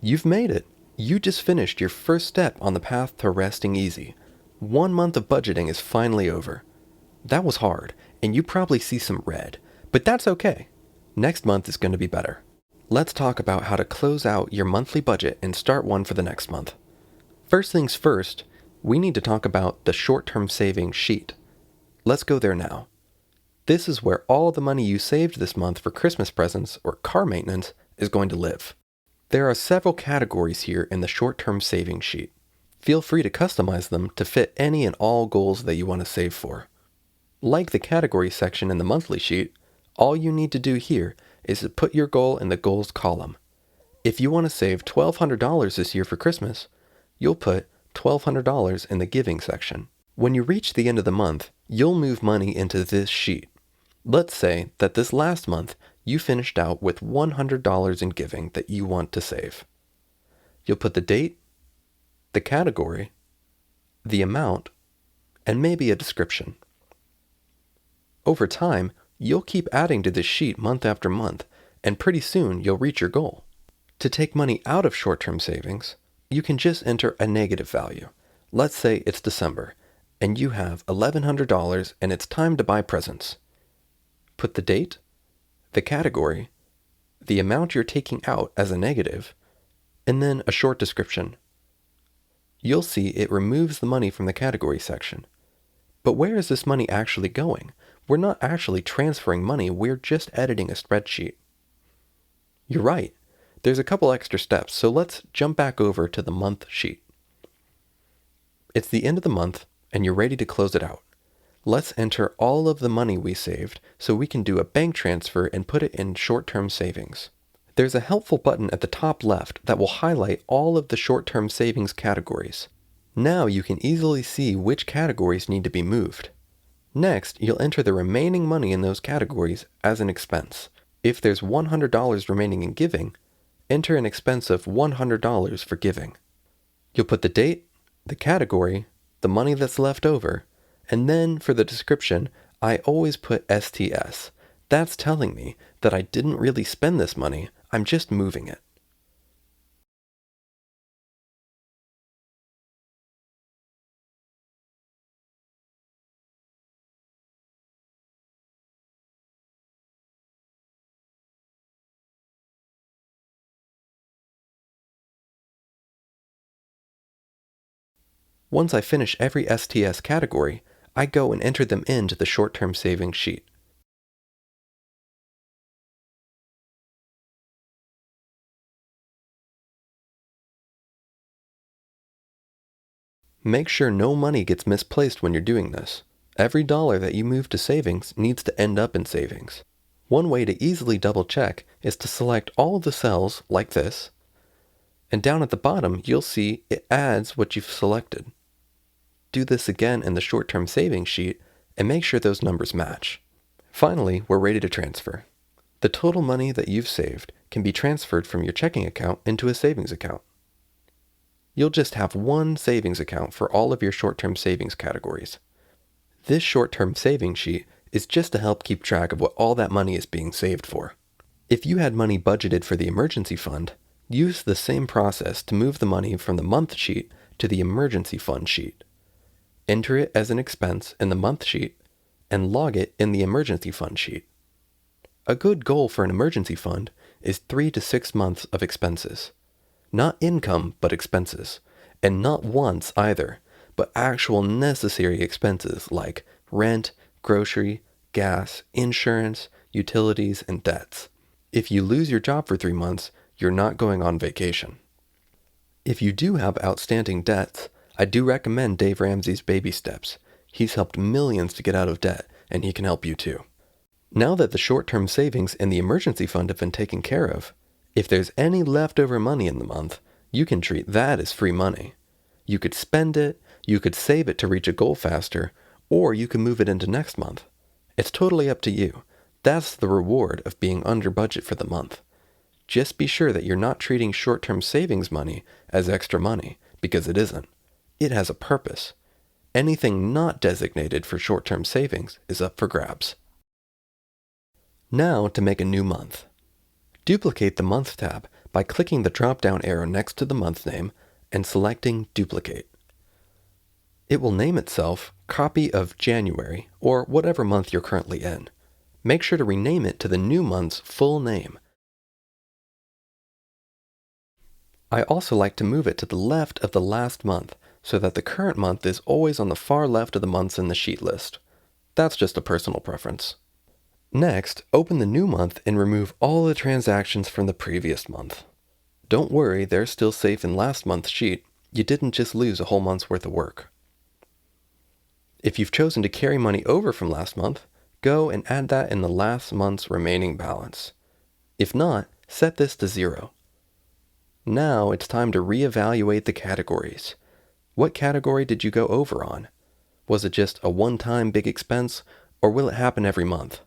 You've made it. You just finished your first step on the path to resting easy. 1 month of budgeting is finally over. That was hard, and you probably see some red, but that's okay. Next month is going to be better. Let's talk about how to close out your monthly budget and start one for the next month. First things first, we need to talk about the short-term savings sheet. Let's go there now. This is where all the money you saved this month for Christmas presents or car maintenance is going to live. There are several categories here in the short-term savings sheet. Feel free to customize them to fit any and all goals that you want to save for. Like the category section in the monthly sheet, all you need to do here is to put your goal in the goals column. If you want to save $1,200 this year for Christmas, you'll put $1,200 in the giving section. When you reach the end of the month, you'll move money into this sheet. Let's say that this last month you finished out with $100 in giving that you want to save. You'll put the date, the category, the amount, and maybe a description. Over time, you'll keep adding to this sheet month after month, and pretty soon you'll reach your goal. To take money out of short-term savings, you can just enter a negative value. Let's say it's December, and you have $1,100 and it's time to buy presents. Put the date, the category, the amount you're taking out as a negative, and then a short description. You'll see it removes the money from the category section. But where is this money actually going? We're not actually transferring money, we're just editing a spreadsheet. You're right. There's a couple extra steps, so let's jump back over to the month sheet. It's the end of the month, and you're ready to close it out. Let's enter all of the money we saved so we can do a bank transfer and put it in short-term savings. There's a helpful button at the top left that will highlight all of the short-term savings categories. Now you can easily see which categories need to be moved. Next, you'll enter the remaining money in those categories as an expense. If there's $100 remaining in giving, enter an expense of $100 for giving. You'll put the date, the category, the money that's left over, and then for the description, I always put STS. That's telling me that I didn't really spend this money, I'm just moving it. Once I finish every STS category, I go and enter them into the short-term savings sheet. Make sure no money gets misplaced when you're doing this. Every dollar that you move to savings needs to end up in savings. One way to easily double check is to select all of the cells like this, and down at the bottom you'll see it adds what you've selected. Do this again in the short-term savings sheet and make sure those numbers match. Finally, we're ready to transfer. The total money that you've saved can be transferred from your checking account into a savings account. You'll just have one savings account for all of your short-term savings categories. This short-term savings sheet is just to help keep track of what all that money is being saved for. If you had money budgeted for the emergency fund, use the same process to move the money from the month sheet to the emergency fund sheet. Enter it as an expense in the month sheet and log it in the emergency fund sheet. A good goal for an emergency fund is 3 to 6 months of expenses. Not income, but expenses. And not wants either, but actual necessary expenses like rent, grocery, gas, insurance, utilities, and debts. If you lose your job for 3 months, you're not going on vacation. If you do have outstanding debts, I do recommend Dave Ramsey's Baby Steps. He's helped millions to get out of debt, and he can help you too. Now that the short-term savings and the emergency fund have been taken care of, if there's any leftover money in the month, you can treat that as free money. You could spend it, you could save it to reach a goal faster, or you can move it into next month. It's totally up to you. That's the reward of being under budget for the month. Just be sure that you're not treating short-term savings money as extra money, because it isn't. It has a purpose. Anything not designated for short-term savings is up for grabs. Now to make a new month. Duplicate the Month tab, by clicking the drop-down arrow next to the month name and selecting Duplicate. It will name itself Copy of January or whatever month you're currently in. Make sure to rename it to the new month's full name. I also like to move it to the left of the last month so that the current month is always on the far left of the months in the sheet list. That's just a personal preference. Next, open the new month and remove all the transactions from the previous month. Don't worry, they're still safe in last month's sheet. You didn't just lose a whole month's worth of work. If you've chosen to carry money over from last month, go and add that in the last month's remaining balance. If not, set this to 0. Now it's time to reevaluate the categories. What category did you go over on? Was it just a one-time big expense, or will it happen every month?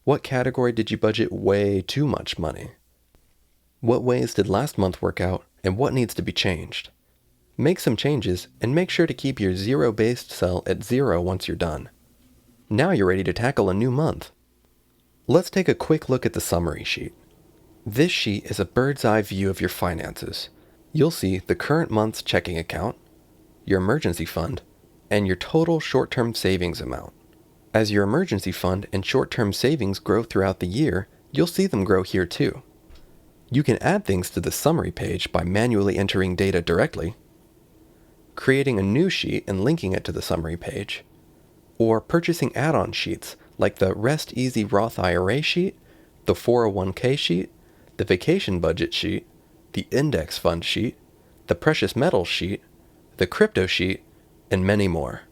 What category did you budget way too much money? What ways did last month work out, and what needs to be changed? Make some changes, and make sure to keep your zero-based cell at 0 once you're done. Now you're ready to tackle a new month. Let's take a quick look at the summary sheet. This sheet is a bird's eye view of your finances. You'll see the current month's checking account, your emergency fund, and your total short-term savings amount. As your emergency fund and short-term savings grow throughout the year, you'll see them grow here too. You can add things to the summary page by manually entering data directly, creating a new sheet and linking it to the summary page, or purchasing add-on sheets like the Rest Easy Roth IRA sheet, the 401k sheet, the vacation budget sheet, the index fund sheet, the precious metals sheet, the crypto sheet, and many more.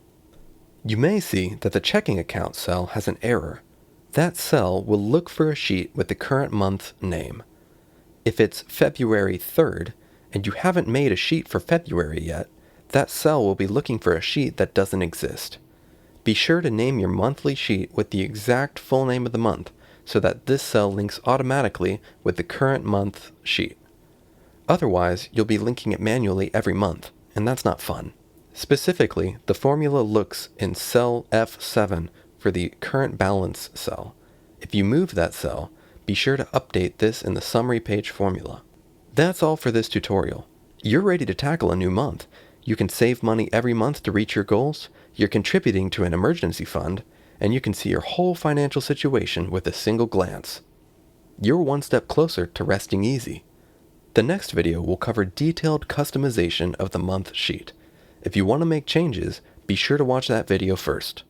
You may see that the checking account cell has an error. That cell will look for a sheet with the current month name. If it's February 3rd and you haven't made a sheet for February yet, that cell will be looking for a sheet that doesn't exist. Be sure to name your monthly sheet with the exact full name of the month so that this cell links automatically with the current month sheet. Otherwise, you'll be linking it manually every month, and that's not fun. Specifically, the formula looks in cell F7 for the current balance cell. If you move that cell, be sure to update this in the summary page formula. That's all for this tutorial. You're ready to tackle a new month. You can save money every month to reach your goals, you're contributing to an emergency fund, and you can see your whole financial situation with a single glance. You're one step closer to resting easy. The next video will cover detailed customization of the month sheet. If you want to make changes, be sure to watch that video first.